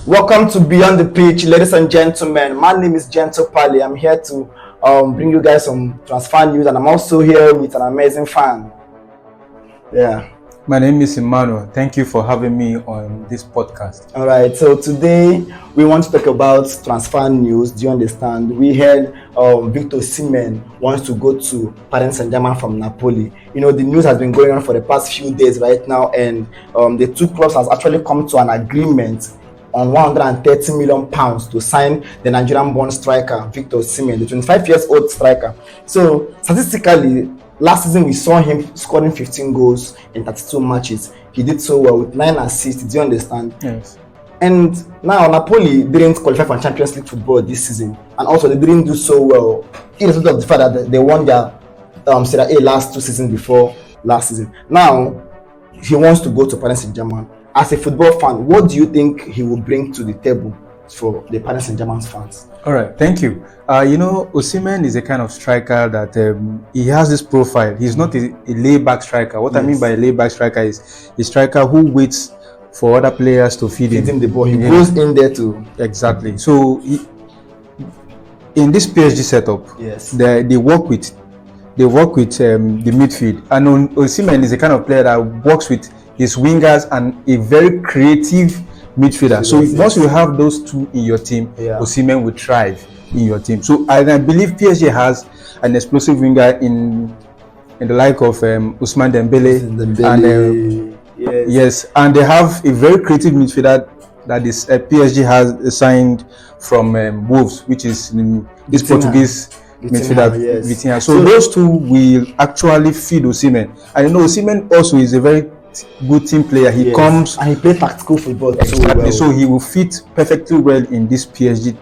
Welcome to Beyond the Pitch, ladies and gentlemen. My name is Gentle Pali. I'm here to bring you guys some transfer news, and I'm also here with an amazing fan. Yeah. My name is Emmanuel. Thank you for having me on this podcast. All right. So today we want to talk about transfer news. Do you understand? We heard Victor Osimhen wants to go to Paris Saint-Germain from Napoli. You know, the news has been going on for the past few days right now, and the two clubs has actually come to an agreement on £130 million to sign the Nigerian-born striker Victor Osimhen, the 25-year-old striker. So statistically, last season we saw him scoring 15 goals in 32 matches. He did so well with 9 assists. Do you understand? Yes. And now Napoli didn't qualify for Champions League football this season, and also they didn't do so well, irrespective of the fact that they won their Serie A last 2 seasons before last season. Now he wants to go to Paris Saint-Germain. As a football fan, what do you think he will bring to the table for the Paris Saint-Germain fans? All right, thank you. Osimhen is a kind of striker that he has this profile. He's not a laid-back striker. What I mean by a laid-back striker is a striker who waits for other players to feed him the ball. He goes in there too. Exactly. So in this PSG setup, yes, they work with the midfield, and Osimhen is a kind of player that works with his wingers and a very creative midfielder. So once you have those two in your team, Osimhen will thrive in your team. So I believe PSG has an explosive winger in the like of Ousmane Dembele, and yes, and they have a very creative midfielder that is PSG has signed from Wolves, which is this Portuguese midfielder, Vitinha. So those two will actually feed Osimhen, and Osimhen also is a very good team player. He comes and he plays tactical football exactly. So he will fit perfectly well in this PSG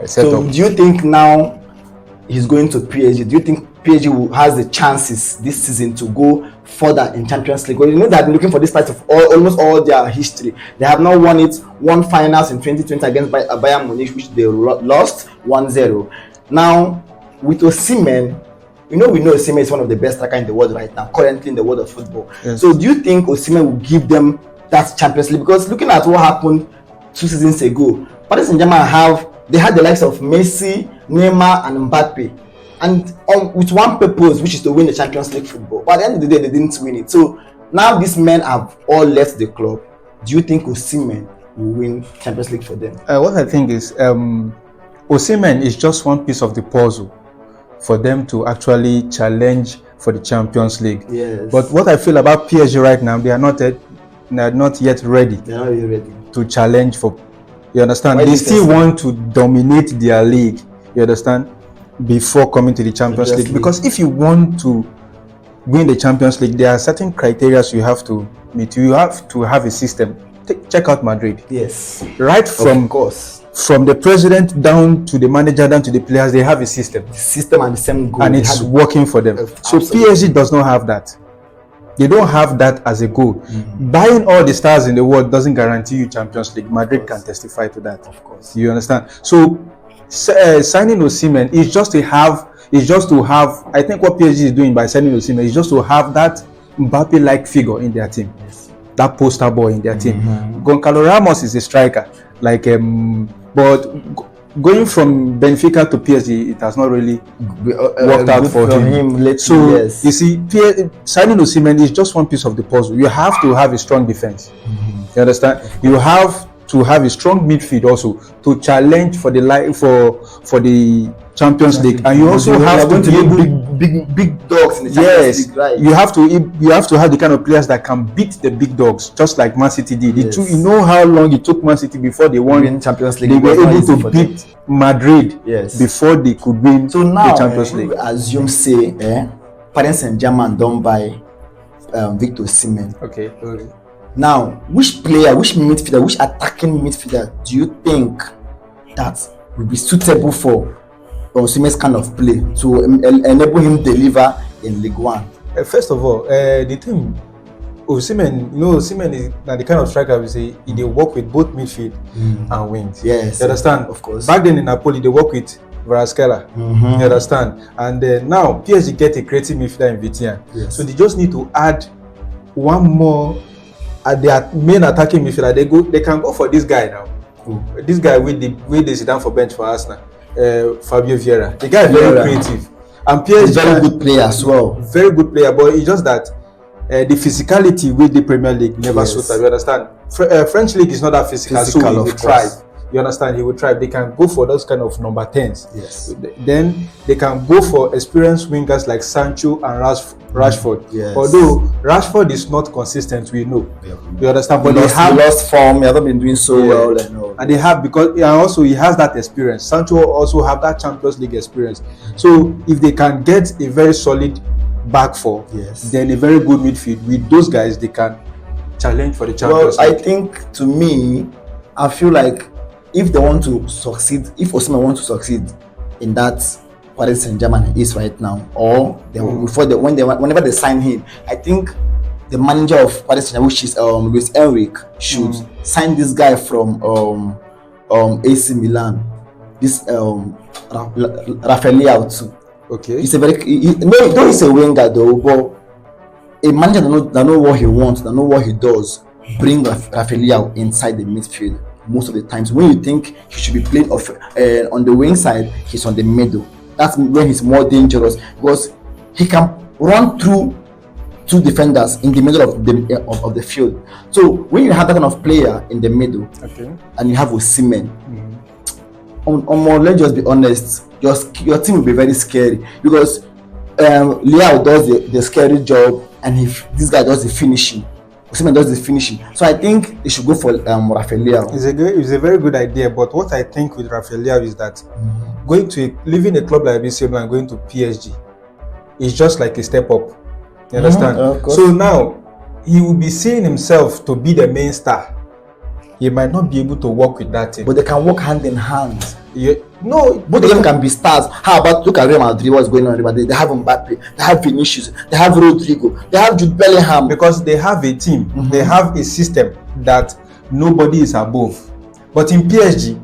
setup. So do you think now he's going to PSG? Do you think PSG has the chances this season to go further in Champions League? Well, you know they've been looking for this part of almost all their history. They have not won finals in 2020 against Bayern Munich, which they lost 1-0. Now with Osimhen, we know Osimhen is one of the best strikers in the world right now, currently in the world of football. Yes. So do you think Osimhen will give them that Champions League? Because looking at what happened 2 seasons ago, Paris Saint-Germain had the likes of Messi, Neymar, and Mbappe, and with one purpose, which is to win the Champions League football. But at the end of the day, they didn't win it. So now these men have all left the club. Do you think Osimhen will win Champions League for them? What I think is Osimhen is just one piece of the puzzle for them to actually challenge for the Champions League. Yes. But what I feel about PSG right now, they are not yet ready. They are not really ready to challenge for. You understand? Why they still want to dominate their league. You understand? Before coming to the Champions League. Because if you want to win the Champions League, there are certain criteria you have to meet. You have to have a system. Check out Madrid. Yes. Right from, of course, from the president down to the manager down to the players, they have a system. The system and the same goal. And it's working for them. So PSG does not have that. They don't have that as a goal. Mm-hmm. Buying all the stars in the world doesn't guarantee you Champions League. Madrid can testify to that. Of course. You understand? So signing Osimhen is just to have. I think what PSG is doing by signing Osimhen is just to have that Mbappe-like figure in their team. Yes. That poster boy in their team. Goncalo Ramos is a striker. But going from Benfica to PSG, it has not really worked out for him. So you see, signing Osimhen is just one piece of the puzzle. You have to have a strong defense. You understand? You have to have a strong midfield also to challenge for the Champions League, and you also have to be big dogs in the Champions League, right? You have to have the kind of players that can beat the big dogs, just like Man City did. You know how long it took Man City before they won Champions League. They were able to beat Madrid before they could win the Champions League. Assume Paris Saint-Germain don't buy Victor Osimhen. Okay. Now, which midfielder, which attacking midfielder do you think that will be suitable for Osimhen's kind of play to enable him deliver in League One? First of all, the team Osimhen, Osimhen is the kind of striker we say they work with both midfield and wings. Yes, you understand? Of course. Back then in Napoli, they work with Varaskelia. You understand? And now PSG get a creative midfielder in Vitinha. Yes. So they just need to add one more at their main attacking midfielder. They can go for this guy now, This guy with the sit down for bench for Arsenal, Fabio Vieira. The guy is very creative, and PSG very good player as well. Very good player, but it's just that the physicality with the Premier League never suits us. You understand? French league is not that physical, so he will thrive. You understand? He will thrive. They can go for those kind of number 10s. Yes. Then they can go for experienced wingers like Sancho and Rashford. Yes. Although Rashford is not consistent, we know. Yeah. You understand? But they have lost form. He hasn't been doing so well. And they have, because and also he has that experience. Sancho also have that Champions League experience. So if they can get a very solid back four, then a very good midfield with those guys, they can challenge for the Champions League. I think, to me, I feel like if they want to succeed, if Osimhen wants to succeed in that Paris Saint-Germain is right now, or whenever they sign him, I think the manager of Paris Saint-Germain, which is Luis Enrique, should sign this guy from AC Milan, this Rafael Leao too. Okay. He's a he's a winger though, but a manager that know what he wants, that know what he does, bring Rafael Leao inside the midfield. Most of the times, when you think he should be playing on the wing side, he's on the middle. That's when he's more dangerous, because he can run through two defenders in the middle of the field. So when you have that kind of player in the middle, and you have Osimhen, let's just be honest, your team will be very scary, because Leao does the scary job, and if this guy does the finishing, Osimhen does the finishing. So I think they should go for Rafael Leao. It's a very good idea, but what I think with Rafael Leao is that leaving a club like BC and going to PSG is just like a step up. You understand? So now he will be seeing himself to be the main star. He might not be able to work with that team, but they can work hand in hand. Both of them can be stars. How about look at Real Madrid? What's going on? They have Mbappe, they have Vinicius, they have Rodrigo, they have Jude Bellingham. Because they have a team, they have a system that nobody is above. But in PSG,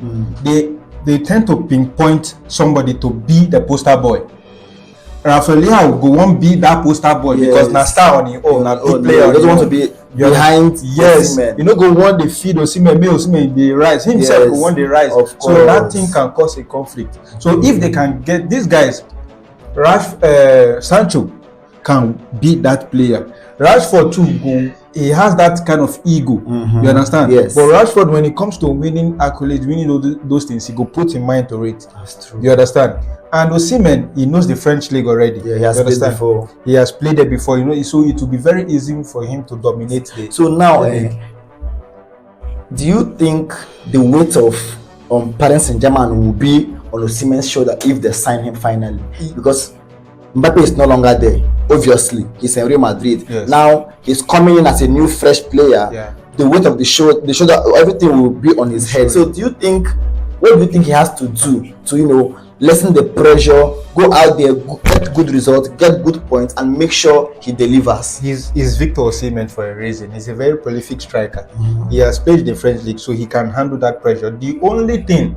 they tend to pinpoint somebody to be the poster boy. Rafael Leao will go on be that poster boy because na star on his own, na big player. He doesn't want to be behind. Osimhen. You know, go want the feed Osimhen, make Osimhen the rise. Himself go want the rise. So that thing can cause a conflict. So if they can get these guys, Sancho can beat that player. Rashford too, he has that kind of ego. You understand? Yes. But Rashford, when it comes to winning accolades, winning those things, he go put in mind to it. That's true. You understand? And Osimhen, he knows the French league already. Yeah, he has played before. He has played there before, you know, so it will be very easy for him to dominate the. So now, do you think the weight of Paris Saint-Germain will be on Osimhen's shoulder if they sign him finally? Because Mbappe is no longer there. Obviously, he's in Real Madrid. Yes. Now he's coming in as a new fresh player. Yeah. The weight of the shoulder, everything will be on his head. So what do you think he has to do to, lessen the pressure, go out there, get good results, get good points, and make sure he delivers? He's Victor Osimhen for a reason. He's a very prolific striker. He has played the French league, so he can handle that pressure. The only thing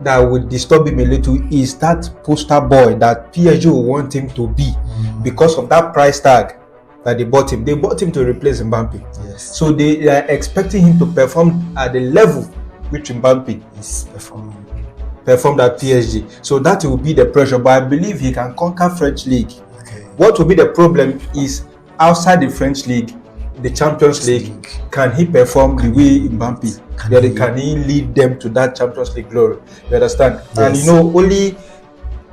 that would disturb him a little is that poster boy that PSG will want him to be because of that price tag that they bought him. They bought him to replace Mbappe. Yes. So they are expecting him to perform at the level which Mbappe is performed at PSG. So that will be the pressure. But I believe he can conquer French league. Okay. What will be the problem is outside the French league, the Champions League, can he perform the way Mbappe? Can he lead them to that Champions League glory? You understand? Yes. And only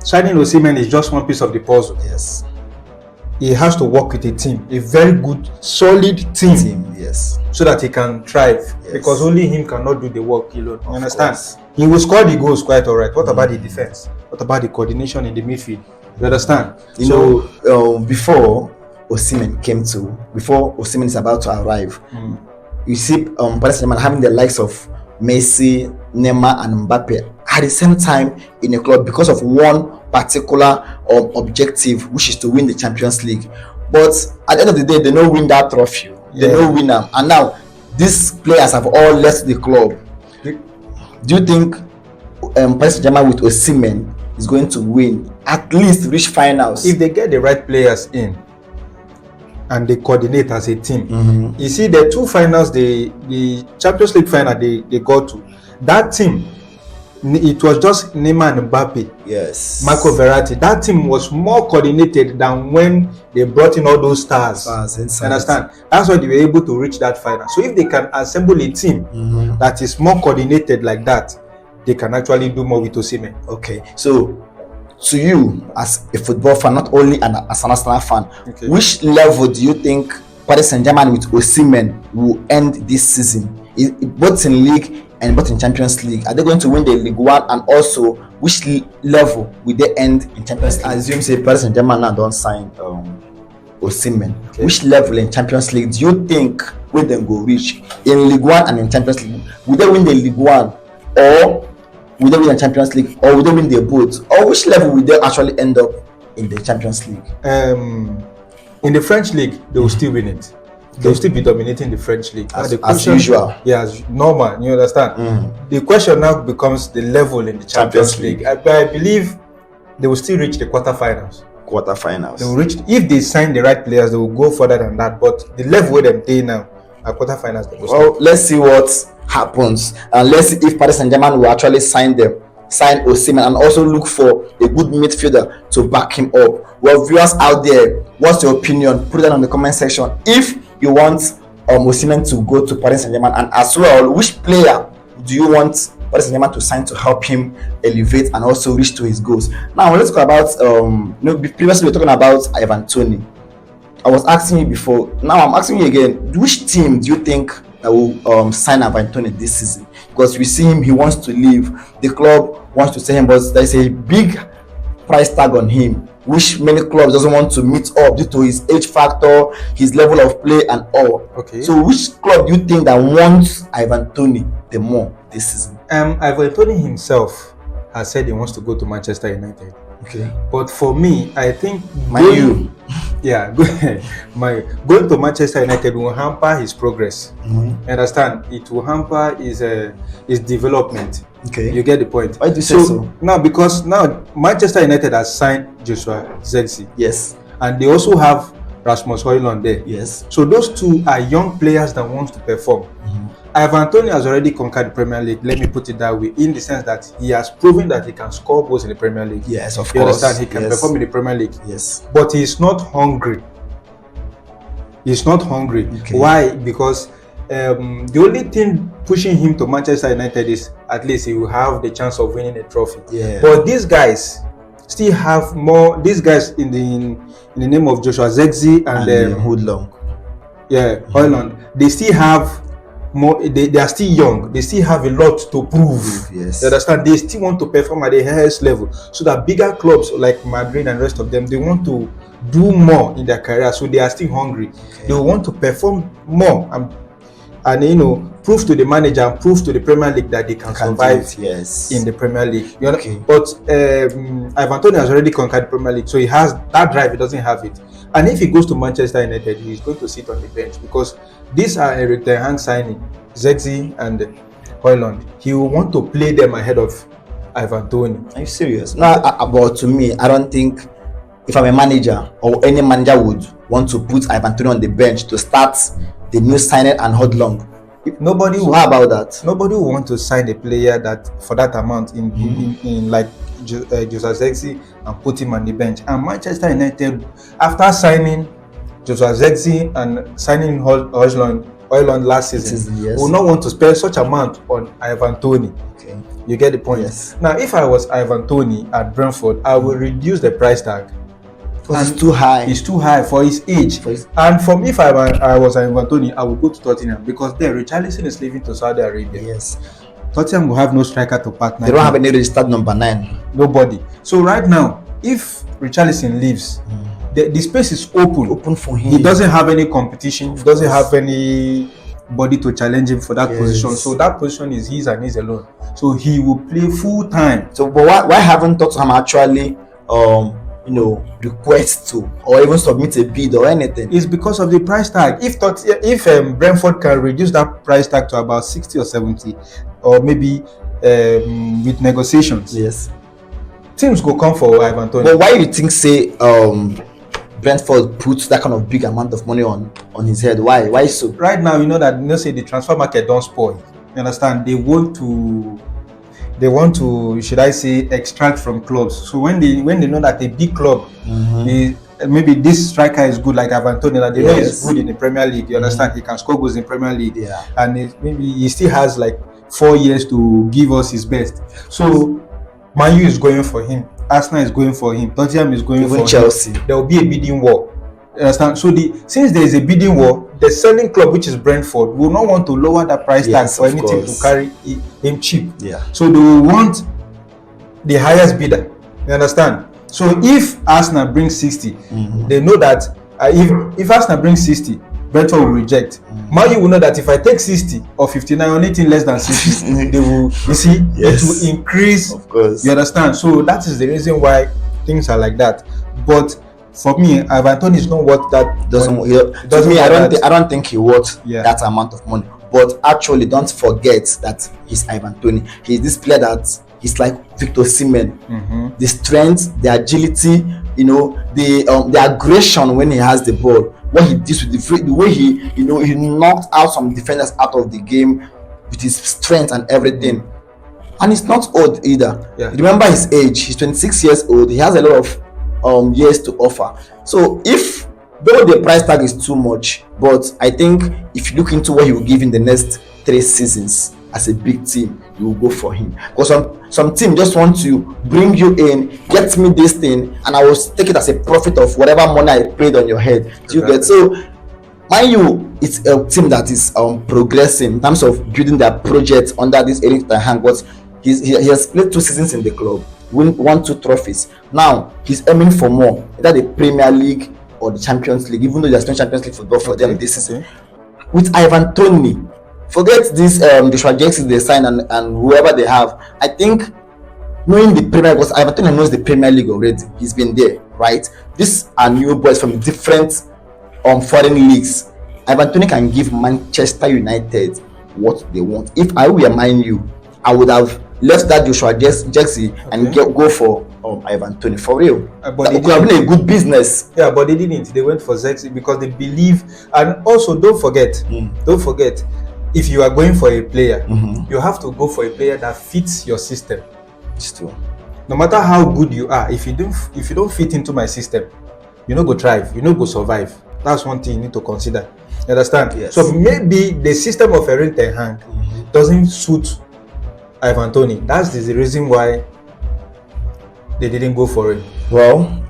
signing Osimhen is just one piece of the puzzle. Yes. He has to work with a team, a very good, solid team. Yes. So that he can thrive. Yes. Because only him cannot do the work alone. You understand? Course. He will score the goals quite alright. What about the defense? What about the coordination in the midfield? You understand? Before Osimhen is about to arrive, you see Paris Saint-Germain having the likes of Messi, Neymar, and Mbappe at the same time in a club because of one particular objective, which is to win the Champions League. But at the end of the day, they don't win that trophy. They don't win them. And now these players have all left the club. Do you think Paris Saint-Germain with Osimhen is going to win, at least reach finals? If they get the right players in and they coordinate as a team. You see, the two finals, the Champions League final they got to, that team, it was just Neymar and Mbappe, Yes. Marco Verratti. That team was more coordinated than when they brought in all those stars. Understand? That's why they were able to reach that final. So if they can assemble a team that is more coordinated like that, they can actually do more with Osimhen. Okay. So to you, as a football fan, not only as an Arsenal fan, which level do you think Paris Saint-Germain with Osimhen will end this season? Both in league and both in Champions League. Are they going to win the League One? And also, which level will they end in Champions League? Assume say Paris Saint-Germain now don't sign Osimhen. Okay. Which level in Champions League do you think will they go reach in League One and in Champions League? Will they win the League One, or will they win the Champions League, or will they win the both? Or which level will they actually end up in the Champions League? In the French league, they will still win it. They will still be dominating the French league. As usual. Yeah, as normal. You understand? The question now becomes the level in the Champions League. I believe they will still reach the quarterfinals. They will reach, if they sign the right players, they will go further than that. But the level where they now are quarterfinals. Well, let's see what happens, and let's see if Paris Saint-Germain will actually sign Osimhen, and also look for a good midfielder to back him up. Well, viewers out there, what's your opinion? Put it in the comment section. If you want Osimhen to go to Paris Saint-Germain, and as well, which player do you want Paris Saint-Germain to sign to help him elevate and also reach to his goals? Now let's talk about previously we were talking about Ivan Toney. I was asking you before, now I'm asking you again, which team do you think that will sign Ivan Toney this season? Because we see him, he wants to leave, the club wants to sell him, but there's a big price tag on him, which many clubs doesn't want to meet up due to his age factor, his level of play and all. Okay. So which club do you think that wants Ivan Toney the more this season? Ivan Toney himself has said he wants to go to Manchester United. Okay. But for me, I think going to Manchester United will hamper his progress. Understand? It will hamper his development. Okay. You get the point. Why do you say so? Now, because now Manchester United has signed Joshua Zirkzee. Yes. And they also have Rasmus Højlund there. Yes. So those two are young players that want to perform. Ivan Toney has already conquered the Premier League, let me put it that way, in the sense that he has proven that he can score goals in the Premier League. Yes, of you course. Understand? He can perform in the Premier League. Yes. But he's not hungry. He's not hungry. Okay. Why? Because the only thing pushing him to Manchester United is at least he will have the chance of winning a trophy. Yeah. But these guys still have more. These guys in the name of Joshua Zirkzee and Højlund. Yeah, Højlund. They still have more. They are still young. They still have a lot to prove. Yes. You understand? They still want to perform at the highest level. So that bigger clubs like Madrid and the rest of them, they want to do more in their career. So they are still hungry. Okay. They want to perform more and prove to the manager and prove to the Premier League that they can survive in the Premier League. You know? Okay. But Ivan Toney has already conquered the Premier League, so he has that drive. He doesn't have it. And if he goes to Manchester United, he's going to sit on the bench because these are Erik ten Hag signing, Zirkzee and Højlund. He will want to play them ahead of Ivan Toney. Are you serious? No, but to me, I don't think if I'm a manager or any manager would want to put Ivan Toney on the bench to start the new signing and Højlund. Nobody will. How about that? Nobody will want to sign a player that for that amount in like Joshua Zirkzee and put him on the bench. And Manchester United, after signing Joshua Zirkzee and signing Højlund last season, will not want to spend such amount on Ivan Toney. Okay. You get the point. Yes. Now, if I was Ivan Toney at Brentford, I will reduce the price tag. Because it's too high. It's too high for his age. And from if I was Ivan Toney, I would go to Tottenham because there Richarlison is leaving to Saudi Arabia. Yes. Tottenham will have no striker to partner. They don't have any registered number 9. Nobody. So right now, if Richarlison leaves, the space is open for him. He doesn't have any competition. He doesn't have anybody to challenge him for that position. So that position is his and his alone. So he will play full time. So, but why haven't Tottenham actually request to or even submit a bid or anything? It's because of the price tag. If Brentford can reduce that price tag to about 60 or 70, or maybe with negotiations, yes, teams go come for Ivan Toney. But why you think Brentford puts that kind of big amount of money on his head? Why so? Right now, you know that say the transfer market don't spoil. You understand? They want to, should I say, extract from clubs. So when they know that a big club is, maybe this striker is good, like Ivan Toney, that they know he's good in the Premier League. You understand? He can score goals in Premier League, and maybe he still has like 4 years to give us his best. So Man U is going for him, Arsenal is going for him, Tottenham is going for Chelsea. him. There will be a bidding war. You understand? So since there is a bidding war, the selling club, which is Brentford, will not want to lower the price tag for anything to carry him cheap. So they will want the highest bidder. You understand? So if Arsenal brings 60, they know that if Arsenal brings 60, Brentford will reject. Man U will know that if I take 60 or 59 or anything less than 60, they will, you see, it will increase. Of course. You understand? So that is the reason why things are like that. But for me, Ivan Toney is not worth that. I don't think he worth that amount of money. But actually, don't forget that he's Ivan Toney. He's this player that he's like Victor Osimhen. The strength, the agility, you know, the aggression when he has the ball. What he did with the way he knocked out some defenders out of the game with his strength and everything. And he's not old either. Remember his age. He's 26 years old. He has a lot of years to offer. So though the price tag is too much, but I think if you look into what he will give in the next 3 seasons as a big team, you will go for him. Because some team just want to bring you in, get me this thing, and I will take it as a profit of whatever money I paid on your head. Do you get? So Man U, it's a team that is progressing in terms of building their project under this Erik ten Hag. But he has played 2 seasons in the club, won 2 trophies. Now he's aiming for more, either the Premier League or the Champions League, even though there's no Champions League football for them this season. With Ivan Toney, forget this the strategies they sign and whoever they have. I think knowing the Premier, because Ivan Toney knows the Premier League already, he's been there, right? These are new boys from different foreign leagues. Ivan Toney can give Manchester United what they want. If I were Man U, I would have left that Joshua Zirkzee and go for Ivan Toney for real. But it could have been a good business. Yeah, but they didn't. They went for Zirkzee because they believe. And also, don't forget, if you are going for a player, you have to go for a player that fits your system. It's true. No matter how good you are, if you don't fit into my system, you no go thrive, you no go survive. That's one thing you need to consider. You understand? Yes. So maybe the system of Erik ten Hag doesn't suit Ivan Toney. That's the reason why they didn't go for it. Well,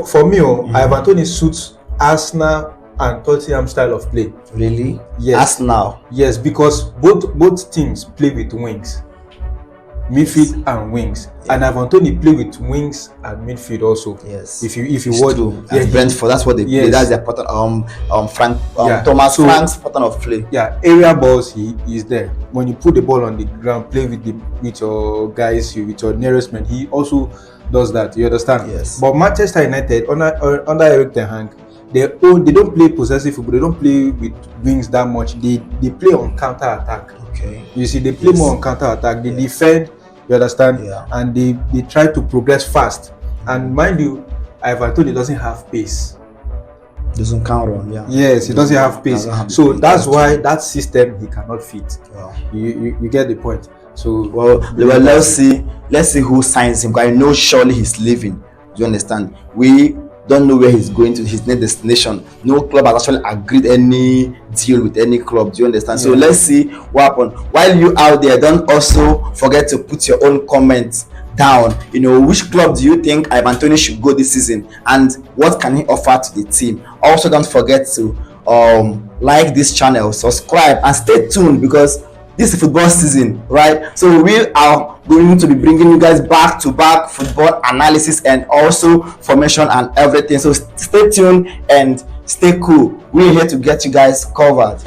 for me, Ivan Toney suits Arsenal and Tottenham style of play. Really? Yes. Arsenal. Yes, because both teams play with wings, midfield and wings, and Ivan Toney play with wings and midfield also. Yes. If you watch, Brentford, that's what they play. That's their pattern. Thomas Frank's pattern of play. Yeah, area balls. He is there. When you put the ball on the ground, play with your guys, with your nearest man. He also does that. You understand? Yes. But Manchester United under Erik ten Hag, they don't play possessive football. They don't play with wings that much. They play on counter attack. Okay. You see, they play more on counter attack. They defend. You understand? Yeah. And they try to progress fast. And mind you, Ivan Toney doesn't have pace. Doesn't count on, yeah. Yes, he doesn't have pace. So that's why that system he cannot fit. Wow. You get the point. So let's see who signs him. Because I know surely he's leaving. Do you understand? We don't know where he's going to, his next destination. No club has actually agreed any deal with any club. Do you understand? So let's see what happens. While you out there, don't also forget to put your own comments down. You know, which club do you think Ivan Toney should go this season, and what can he offer to the team? Also, don't forget to like this channel, subscribe, and stay tuned, because this is football season, right? So we are going to be bringing you guys back-to-back football analysis and also formation and everything. So stay tuned and stay cool. We're here to get you guys covered.